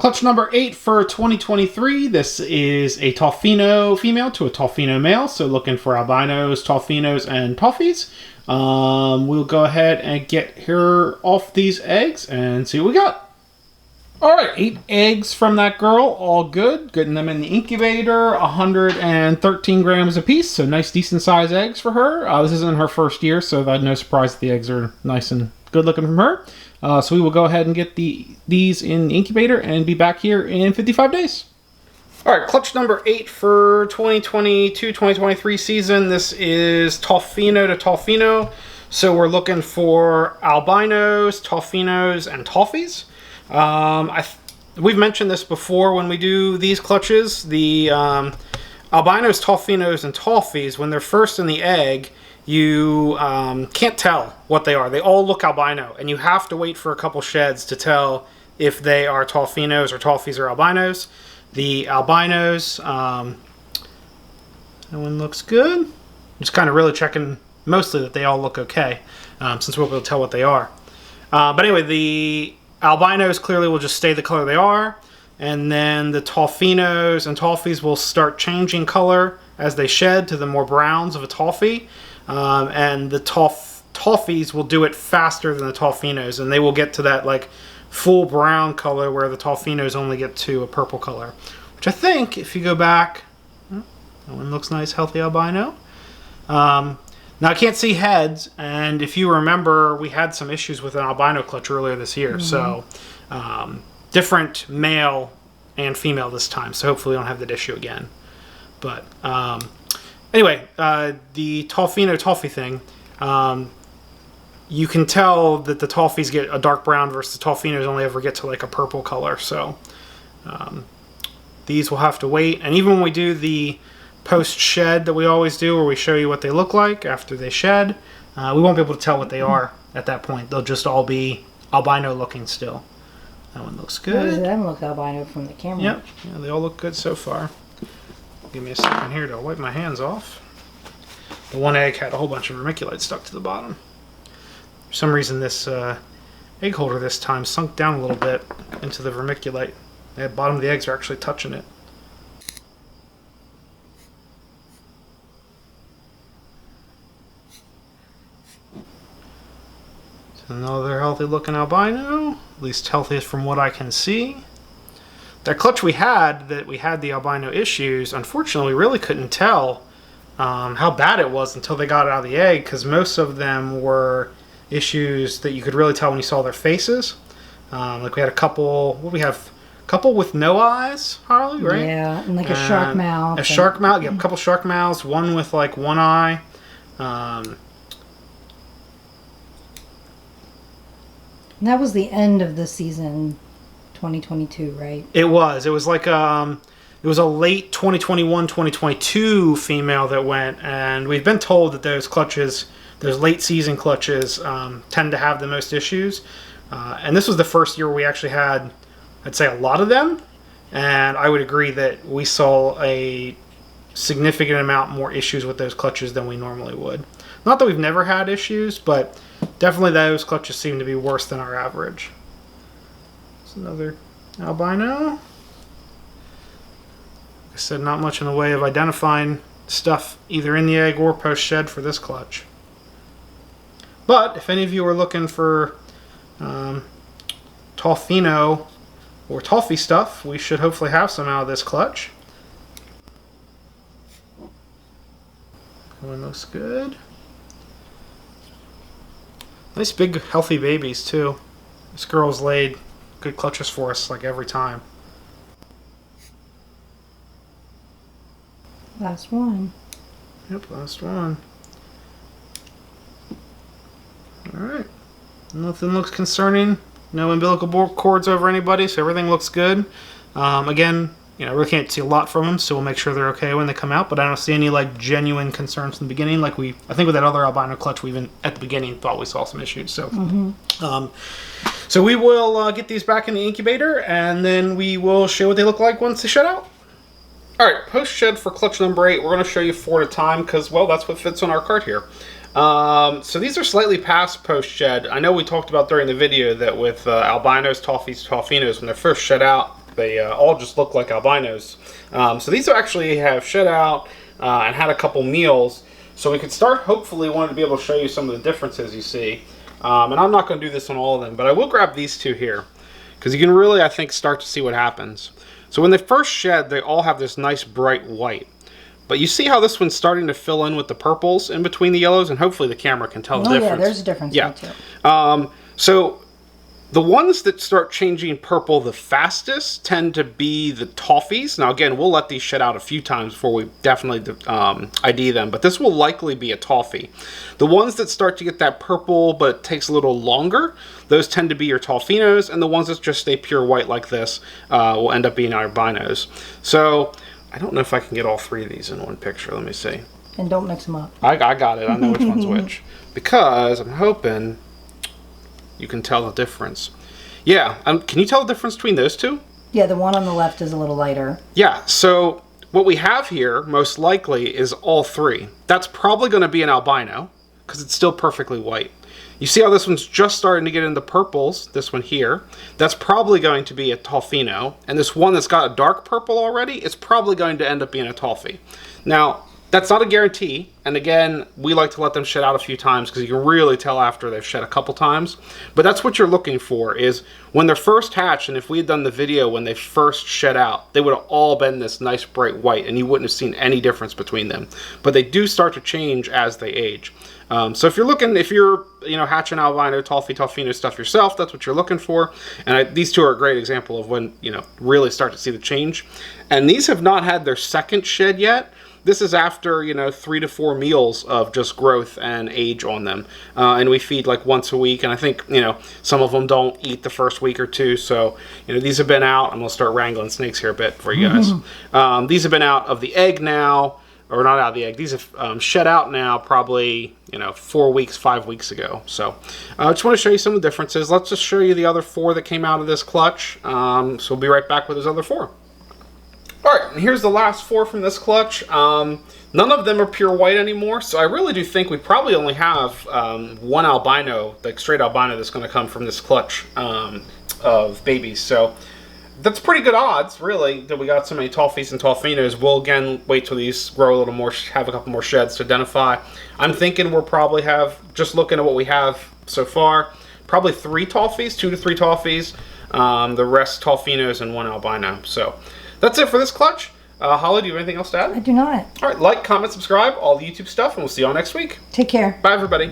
Clutch number 8 for 2023. This is a Toffino female to a Toffino male. So looking for albinos, Toffinos, and Toffies. We'll go ahead and get her off these eggs and see what we got. Alright, 8 eggs from that girl. All good. Getting them in the incubator. 113 grams a piece. So nice, decent size eggs for her. This isn't her first year, so that's no surprise that the eggs are nice and good looking from her. So we will go ahead and get these in the incubator and be back here in 55 days. Alright, clutch number 8 for 2022-2023 season. This is Toffino to Toffino. So we're looking for albinos, Toffinos, and Toffies. We've mentioned this before when we do these clutches. The albinos, Toffinos, and Toffies, when they're first in the egg, you can't tell what they are. They all look albino, and you have to wait for a couple sheds to tell if they are Toffinos or Toffies or albinos. The albinos, that one looks good. Just kind of really checking mostly that they all look okay, since we'll be able to tell what they are. But anyway, the albinos clearly will just stay the color they are, and then the Toffinos and Toffies will start changing color as they shed to the more browns of a toffee. And the Toffies will do it faster than the Toffinos, and they will get to that like full brown color where the Toffinos only get to a purple color, which I think if you go back, that one looks nice, healthy albino. Now I can't see heads, and if you remember, we had some issues with an albino clutch earlier this year, so different male and female this time, so hopefully we don't have that issue again. But anyway, the Toffino Toffee thing, you can tell that the Toffies get a dark brown versus the Toffinos only ever get to like a purple color. So these will have to wait. And even when we do the post-shed that we always do, where we show you what they look like after they shed, we won't be able to tell what they are at that point. They'll just all be albino looking still. That one looks good. Those of them look albino from the camera. Yep, yeah, they all look good so far. Give me a second here to wipe my hands off. The one egg had a whole bunch of vermiculite stuck to the bottom. For some reason this egg holder this time sunk down a little bit into the vermiculite. The bottom of the eggs are actually touching it. So another healthy looking albino, at least healthiest from what I can see. That clutch we had the albino issues, unfortunately we really couldn't tell how bad it was until they got it out of the egg, because most of them were issues that you could really tell when you saw their faces. Like we had a couple, what we have? A couple with no eyes, Harley, right? Yeah, and like a shark mouth. A shark mouth, yeah, a couple shark mouths, one with like one eye. And that was the end of the season, 2022, right? It was like it was a late 2021-2022 female that went, and we've been told that those clutches, those late season clutches, tend to have the most issues. And this was the first year we actually had, I'd say, a lot of them, and I would agree that we saw a significant amount more issues with those clutches than we normally would. Not that we've never had issues, but definitely those clutches seem to be worse than our average. It's another albino. Like I said, not much in the way of identifying stuff either in the egg or post-shed for this clutch. But if any of you are looking for Toffino or Toffee stuff, we should hopefully have some out of this clutch. That one looks good. Nice big healthy babies too. This girl's laid good clutches for us like every time. Last one. Yep, last one. Alright. Nothing looks concerning. No umbilical cords over anybody, so everything looks good. Again, I really can't see a lot from them, so we'll make sure they're okay when they come out, but I don't see any like genuine concerns from the beginning. Like I think with that other albino clutch, we even at the beginning thought we saw some issues. So, so we will get these back in the incubator, and then we will show what they look like once they shed out. Alright, post-shed for clutch number 8, we're going to show you 4 at a time, because, well, that's what fits on our cart here. So these are slightly past post-shed. I know we talked about during the video that with albinos, Toffies, Toffinos, when they're first shed out, They all just look like albinos. So these actually have shed out and had a couple meals. So we could start, hopefully, wanted to be able to show you some of the differences you see. And I'm not going to do this on all of them, but I will grab these two here. Because you can really, I think, start to see what happens. So when they first shed, they all have this nice bright white. But you see how this one's starting to fill in with the purples in between the yellows? And hopefully the camera can tell the difference. Yeah, there's a difference there too. So the ones that start changing purple the fastest tend to be the toffies. Now again, we'll let these shed out a few times before we definitely ID them, but this will likely be a toffee. The ones that start to get that purple but it takes a little longer, those tend to be your toffinos, and the ones that just stay pure white like this will end up being our albinos. So I don't know if I can get all three of these in one picture. Let me see. And don't mix them up. I got it. I know which one's which. Because I'm hoping you can tell the difference. Yeah, can you tell the difference between those two? Yeah, the one on the left is a little lighter. Yeah, so what we have here, most likely, is all three. That's probably going to be an albino, because it's still perfectly white. You see how this one's just starting to get into purples, this one here. That's probably going to be a Toffino. And this one that's got a dark purple already, it's probably going to end up being a toffee. Now, that's not a guarantee. And again, we like to let them shed out a few times because you can really tell after they've shed a couple times. But that's what you're looking for, is when they're first hatched, and if we had done the video when they first shed out, they would have all been this nice bright white and you wouldn't have seen any difference between them. But they do start to change as they age. So if you're hatching albino, toffee, toffino stuff yourself, that's what you're looking for. And these two are a great example of when, really start to see the change. And these have not had their second shed yet. This is after, 3 to 4 meals of just growth and age on them. And we feed like once a week. And I think, some of them don't eat the first week or two. So, these have been out. I'm going to start wrangling snakes here a bit for you guys. These have been out of the egg now. Or not out of the egg. These have shed out now probably, 4 weeks, 5 weeks ago. So I just want to show you some of the differences. Let's just show you the other 4 that came out of this clutch. So we'll be right back with those other 4. Alright, and here's the last 4 from this clutch. None of them are pure white anymore, so I really do think we probably only have one albino, like straight albino, that's going to come from this clutch of babies. So that's pretty good odds, really, that we got so many toffies and toffinos. We'll again wait till these grow a little more, have a couple more sheds to identify. I'm thinking we'll probably have, just looking at what we have so far, probably 3 toffies, 2 to 3 toffies, the rest toffinos and 1 albino. So that's it for this clutch. Holly, do you have anything else to add? I do not. All right, like, comment, subscribe, all the YouTube stuff, and we'll see you all next week. Take care. Bye, everybody.